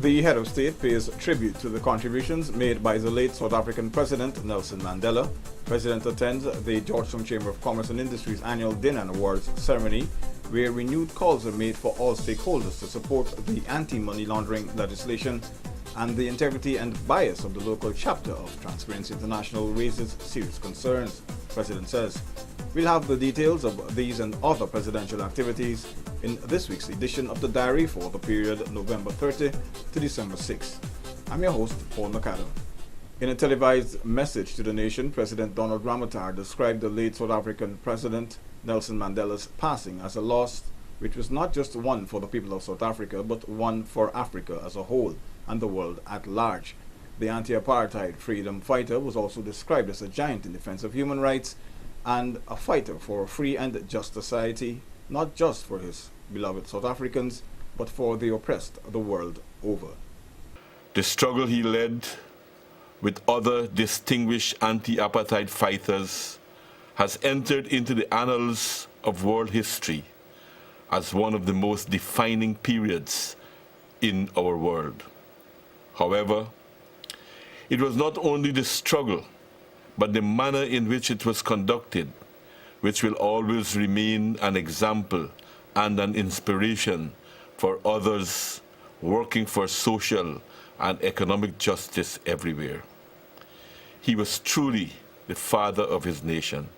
The head of state pays tribute to the contributions made by the late South African President Nelson Mandela. President attends the Georgetown Chamber of Commerce and Industry's annual Dinner and Awards ceremony, where renewed calls are made for all stakeholders to support the anti-money laundering legislation, and the integrity and bias of the local chapter of Transparency International raises serious concerns. President says, "We'll have the details of these and other presidential activities in this week's edition of the Diary for the period November 30 to December 6. I'm your host, Paul McAdam. In a televised message to the nation, President Donald Ramotar described the late South African President Nelson Mandela's passing as a loss which was not just one for the people of South Africa, but one for Africa as a whole and the world at large. The anti-apartheid freedom fighter was also described as a giant in defense of human rights and a fighter for a free and just society, not just for his beloved South Africans, but for the oppressed the world over." The struggle he led with other distinguished anti-apartheid fighters has entered into the annals of world history as one of the most defining periods in our world. However, it was not only the struggle, but the manner in which it was conducted, which will always remain an example and an inspiration for others working for social and economic justice everywhere. He was truly the father of his nation,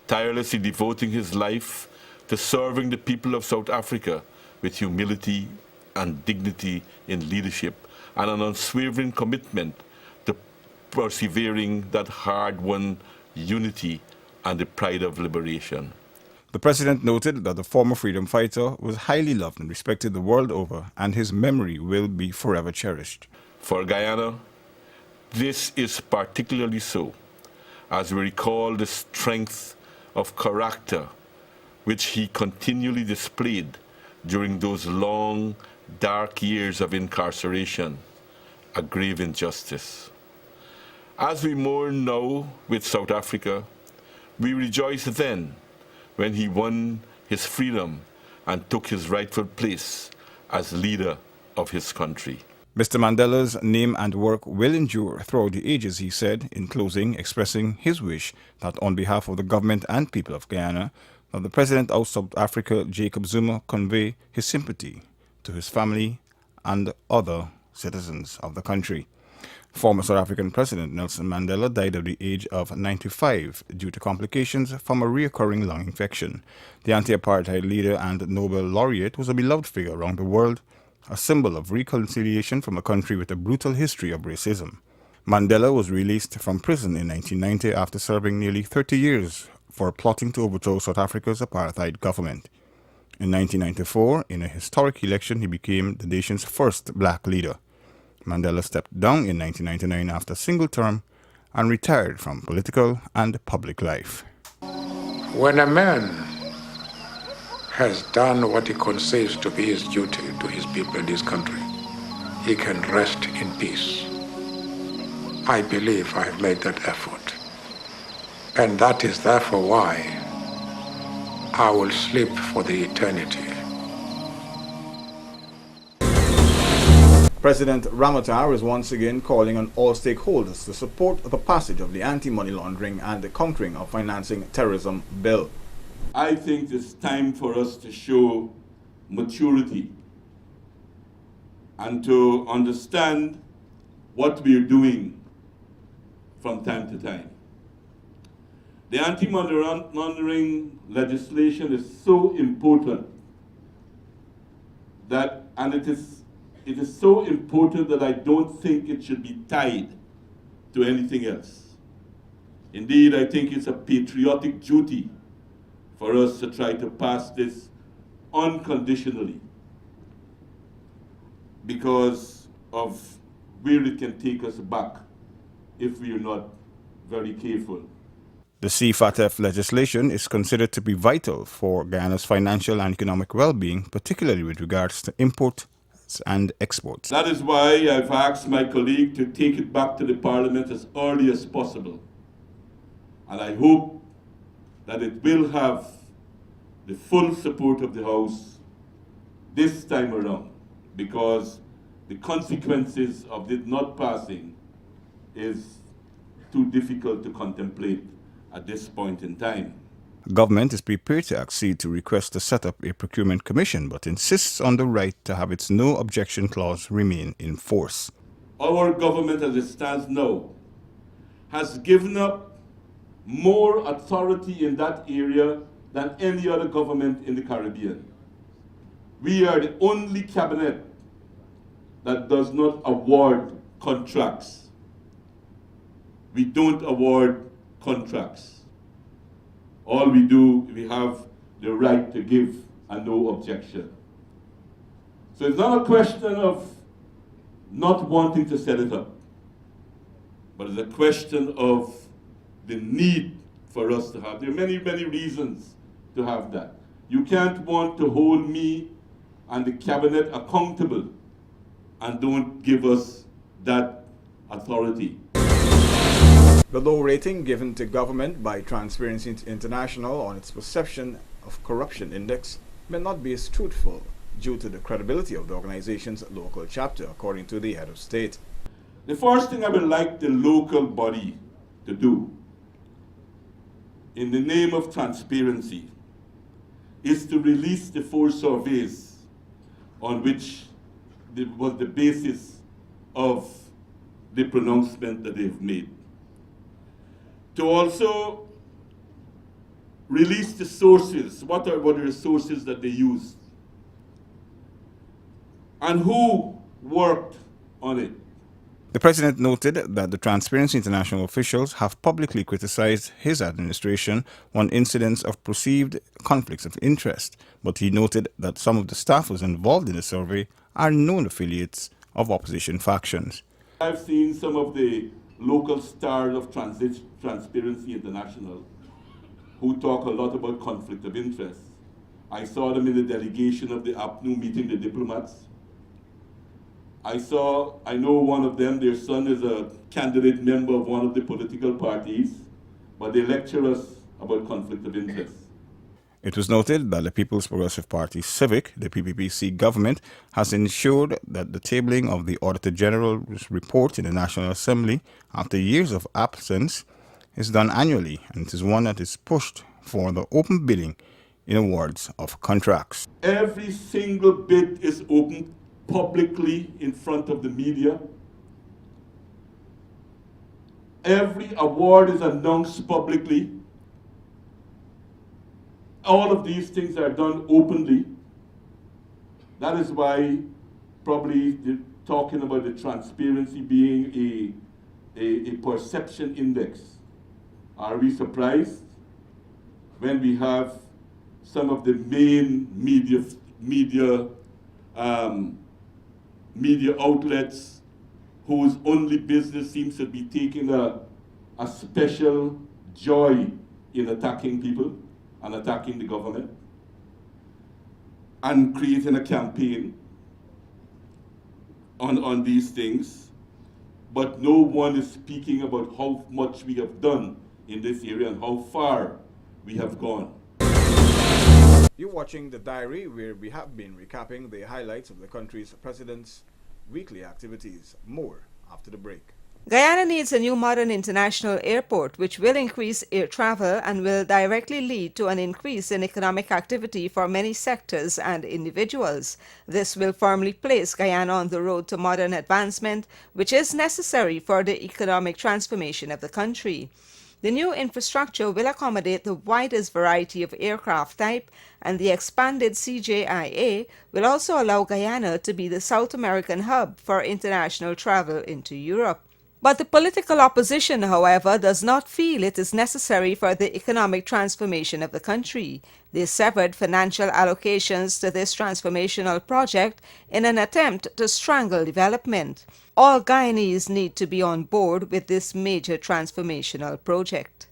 tirelessly devoting his life to serving the people of South Africa with humility and dignity in leadership and an unswavering commitment to persevering that hard-won unity and the pride of liberation. The president noted that the former freedom fighter was highly loved and respected the world over, and his memory will be forever cherished. For Guyana, this is particularly so, as we recall the strength of character which he continually displayed during those long, dark years of incarceration, a grave injustice. As we mourn now with South Africa, we rejoice then when he won his freedom and took his rightful place as leader of his country. Mr. Mandela's name and work will endure throughout the ages, he said, in closing, expressing his wish that on behalf of the government and people of Guyana, that the President of South Africa, Jacob Zuma, convey his sympathy to his family and other citizens of the country. Former South African President Nelson Mandela died at the age of 95 due to complications from a recurring lung infection. The anti-apartheid leader and Nobel laureate was a beloved figure around the world, a symbol of reconciliation from a country with a brutal history of racism. Mandela was released from prison in 1990 after serving nearly 30 years for plotting to overthrow South Africa's apartheid government. In 1994, in a historic election, he became the nation's first black leader. Mandela stepped down in 1999 after a single term and retired from political and public life. When a man has done what he conceives to be his duty to his people in this country, he can rest in peace. I believe I have made that effort. And that is therefore why I will sleep for the eternity. President Ramotar is once again calling on all stakeholders to support the passage of the Anti-Money Laundering and the Countering of Financing Terrorism Bill. I think it's time for us to show maturity and to understand what we're doing from time to time. The anti-money laundering legislation is so important that, and it is so important that I don't think it should be tied to anything else. Indeed, I think it's a patriotic duty for us to try to pass this unconditionally because of where it can take us back if we are not very careful. The CFATF legislation is considered to be vital for Guyana's financial and economic well-being, particularly with regards to imports and exports. That is why I've asked my colleague to take it back to the Parliament as early as possible. And I hope that it will have the full support of the House this time around, because the consequences of it not passing is too difficult to contemplate at this point in time. Government is prepared to accede to request to set up a procurement commission, but insists on the right to have its no objection clause remain in force. Our government, as it stands now, has given up more authority in that area than any other government in the Caribbean. We are the only cabinet that does not award contracts. We don't award contracts. All we do, we have the right to give a no objection. So it's not a question of not wanting to set it up, but it's a question of the need for us to have. There are many, many reasons to have that. You can't want to hold me and the cabinet accountable and don't give us that authority. The low rating given to government by Transparency International on its perception of corruption index may not be as truthful due to the credibility of the organization's local chapter, according to the head of state. The first thing I would like the local body to do, in the name of transparency, is to release the 4 surveys on which was the basis of the pronouncement that they've made. To also release the sources, what are the sources that they used, and who worked on it. The president noted that the Transparency International officials have publicly criticized his administration on incidents of perceived conflicts of interest, but he noted that some of the staffers involved in the survey are known affiliates of opposition factions. I've seen some of the local stars of Transparency International who talk a lot about conflict of interest. I saw them in the delegation of the APNU meeting the diplomats. I know one of them, their son is a candidate member of one of the political parties, but they lecture us about conflict of interest. It was noted that the People's Progressive Party Civic, the PPPC government, has ensured that the tabling of the Auditor General's report in the National Assembly after years of absence is done annually, and it is one that is pushed for the open bidding in awards of contracts. Every single bid is open publicly in front of the media. Every award is announced publicly. All of these things are done openly. That is why probably talking about the transparency being a perception index. Are we surprised when we have some of the main media outlets whose only business seems to be taking a special joy in attacking people and attacking the government and creating a campaign on these things, but no one is speaking about how much we have done in this area and how far we have gone. You're watching The Diary, where we have been recapping the highlights of the country's president's weekly activities. More after the break. Guyana needs a new modern international airport which will increase air travel and will directly lead to an increase in economic activity for many sectors and individuals. This will firmly place Guyana on the road to modern advancement, which is necessary for the economic transformation of the country. The new infrastructure will accommodate the widest variety of aircraft type, and the expanded CJIA will also allow Guyana to be the South American hub for international travel into Europe. But the political opposition, however, does not feel it is necessary for the economic transformation of the country. They severed financial allocations to this transformational project in an attempt to strangle development. All Guyanese need to be on board with this major transformational project.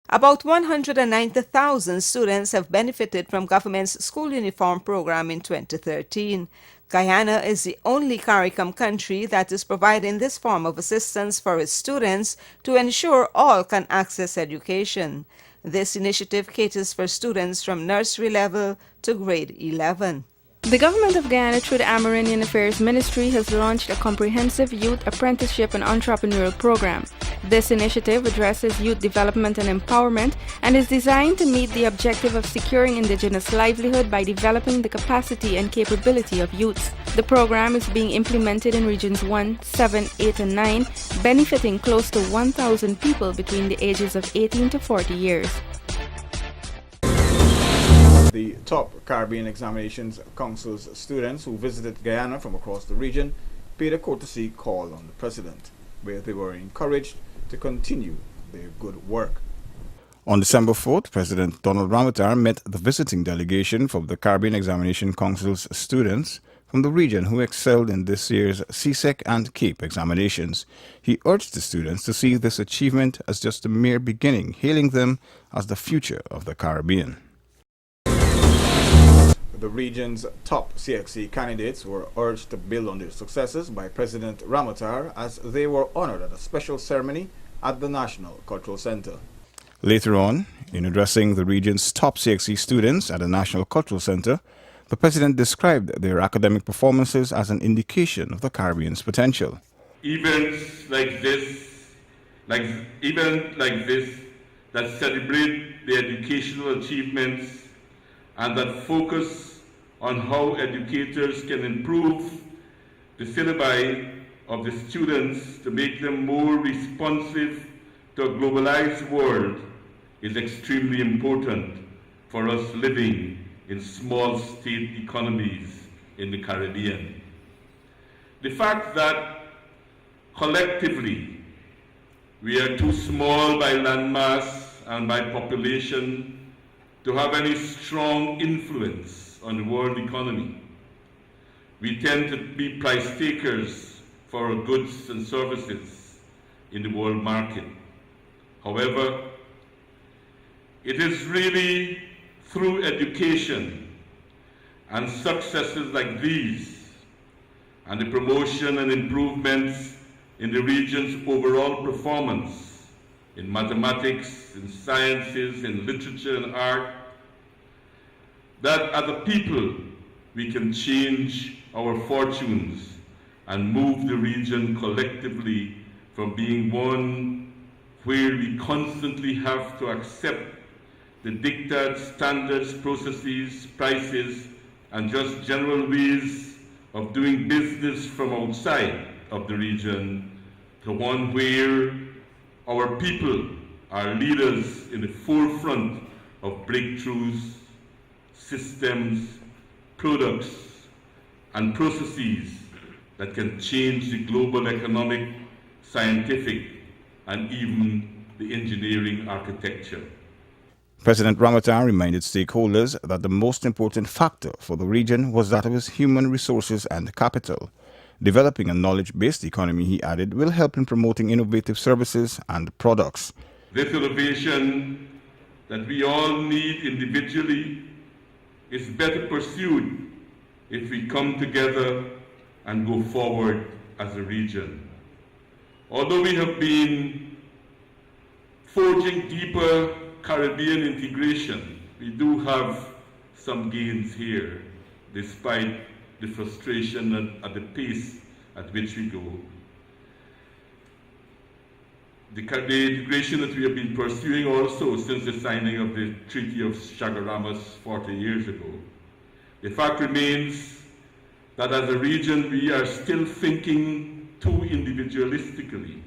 About 190,000 students have benefited from government's school uniform program in 2013. Guyana is the only CARICOM country that is providing this form of assistance for its students to ensure all can access education. This initiative caters for students from nursery level to grade 11. The government of Guyana, through the Amerindian Affairs Ministry, has launched a comprehensive youth apprenticeship and entrepreneurial program. This initiative addresses youth development and empowerment and is designed to meet the objective of securing indigenous livelihood by developing the capacity and capability of youths. The program is being implemented in regions 1, 7, 8, and 9, benefiting close to 1,000 people between the ages of 18 to 40 years. The top Caribbean Examinations Council's students who visited Guyana from across the region paid a courtesy call on the president, where they were encouraged to continue their good work. On December 4th, President Donald Ramotar met the visiting delegation from the Caribbean Examination Council's students from the region who excelled in this year's CXC and CAPE examinations. He urged the students to see this achievement as just a mere beginning, hailing them as the future of the Caribbean. The region's top CXC candidates were urged to build on their successes by President Ramotar as they were honored at a special ceremony at the National Cultural Center. Later on, in addressing the region's top CXC students at the National Cultural Center, the president described their academic performances as an indication of the Caribbean's potential. Events like this that celebrate the educational achievements and that focus on how educators can improve the syllabi of the students to make them more responsive to a globalized world is extremely important for us living in small state economies in the Caribbean. The fact that collectively we are too small by landmass and by population to have any strong influence on the world economy. We tend to be price takers for our goods and services in the world market. However, it is really through education and successes like these and the promotion and improvements in the region's overall performance in mathematics, in sciences, in literature and art, that as a people we can change our fortunes and move the region collectively from being one where we constantly have to accept the diktats, standards, processes, prices, and just general ways of doing business from outside of the region to one where our people are leaders in the forefront of breakthroughs, systems, products, and processes that can change the global economic, scientific, and even the engineering architecture. President Ramotar reminded stakeholders that the most important factor for the region was that of its human resources and capital. Developing a knowledge-based economy, he added, will help in promoting innovative services and products. This innovation that we all need individually is better pursued if we come together and go forward as a region. Although we have been forging deeper Caribbean integration, we do have some gains here, despite the frustration at the pace at which we go. The integration that we have been pursuing also since the signing of the Treaty of Chaguaramas 40 years ago. The fact remains that as a region we are still thinking too individualistically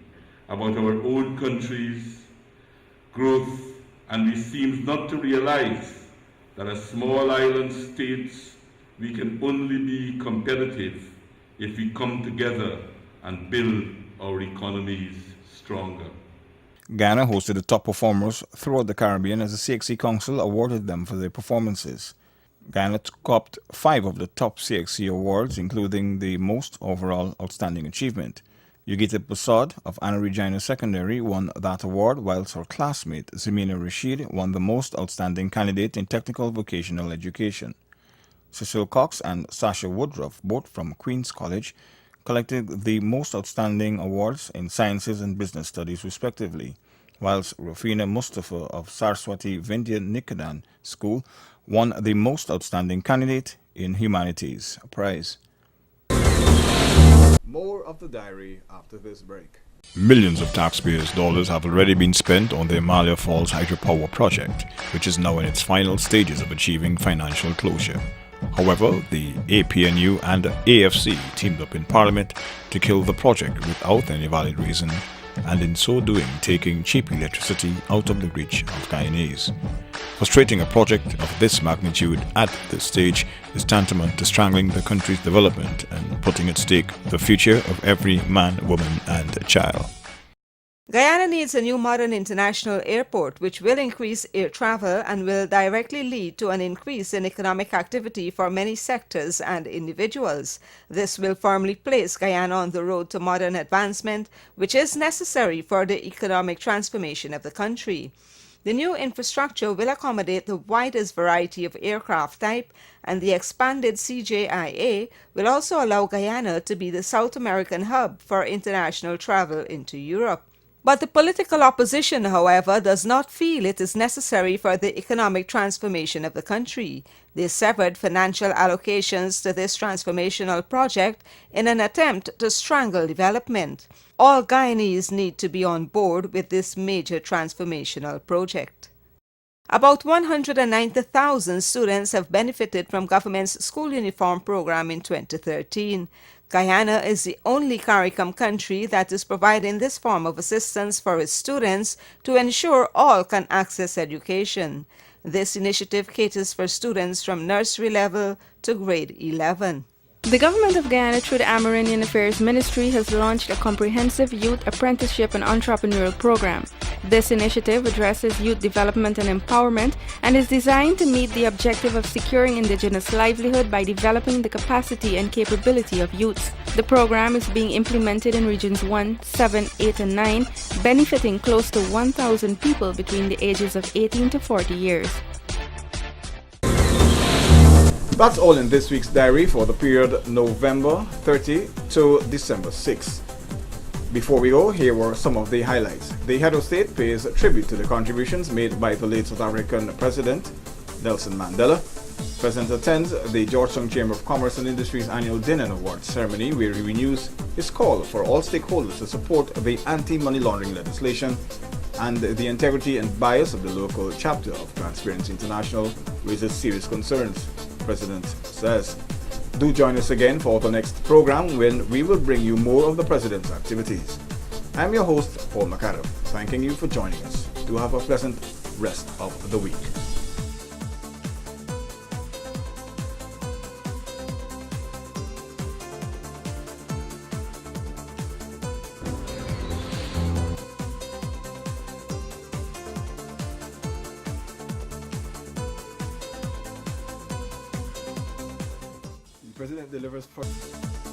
about our own country's growth, and we seem not to realize that as small island states we can only be competitive if we come together and build our economies stronger. Guyana hosted the top performers throughout the Caribbean as the CXC Council awarded them for their performances. Guyana topped 5 of the top CXC Awards, including the most overall outstanding achievement. Yugita Basad of Anna Regina Secondary won that award, whilst her classmate Zemina Rashid won the most outstanding candidate in technical vocational education. Cecile Cox and Sasha Woodruff, both from Queen's College, collected the most outstanding awards in sciences and business studies respectively, whilst Rafina Mustafa of Saraswati Vindhya Niketan School won the Most Outstanding Candidate in Humanities prize. More of the diary after this break. Millions of taxpayers' dollars have already been spent on the Amalia Falls hydropower project, which is now in its final stages of achieving financial closure. However, the APNU and AFC teamed up in Parliament to kill the project without any valid reason, and in so doing taking cheap electricity out of the reach of Guyanese. Frustrating a project of this magnitude at this stage is tantamount to strangling the country's development and putting at stake the future of every man, woman and child. Guyana needs a new modern international airport which will increase air travel and will directly lead to an increase in economic activity for many sectors and individuals. This will firmly place Guyana on the road to modern advancement, which is necessary for the economic transformation of the country. The new infrastructure will accommodate the widest variety of aircraft type, and the expanded CJIA will also allow Guyana to be the South American hub for international travel into Europe. But the political opposition, however, does not feel it is necessary for the economic transformation of the country. They severed financial allocations to this transformational project in an attempt to strangle development. All Guyanese need to be on board with this major transformational project. About 190,000 students have benefited from government's school uniform program in 2013. Guyana is the only CARICOM country that is providing this form of assistance for its students to ensure all can access education. This initiative caters for students from nursery level to grade 11. The government of Guyana, through the Amerindian Affairs Ministry, has launched a comprehensive youth apprenticeship and entrepreneurial program. This initiative addresses youth development and empowerment and is designed to meet the objective of securing indigenous livelihood by developing the capacity and capability of youths. The program is being implemented in regions 1, 7, 8, and 9, benefiting close to 1,000 people between the ages of 18 to 40 years. That's all in this week's diary for the period November 30 to December 6. Before we go, here were some of the highlights. The head of state pays tribute to the contributions made by the late South African President Nelson Mandela. President attends the Georgetown Chamber of Commerce and Industry's annual Dinner and Awards ceremony, where he renews his call for all stakeholders to support the anti-money laundering legislation, and the integrity and bias of the local chapter of Transparency International raises serious concerns, President says. Do join us again for the next program when we will bring you more of the President's activities. I'm your host, Paul McAdam, thanking you for joining us. Do have a pleasant rest of the week. The President delivers first.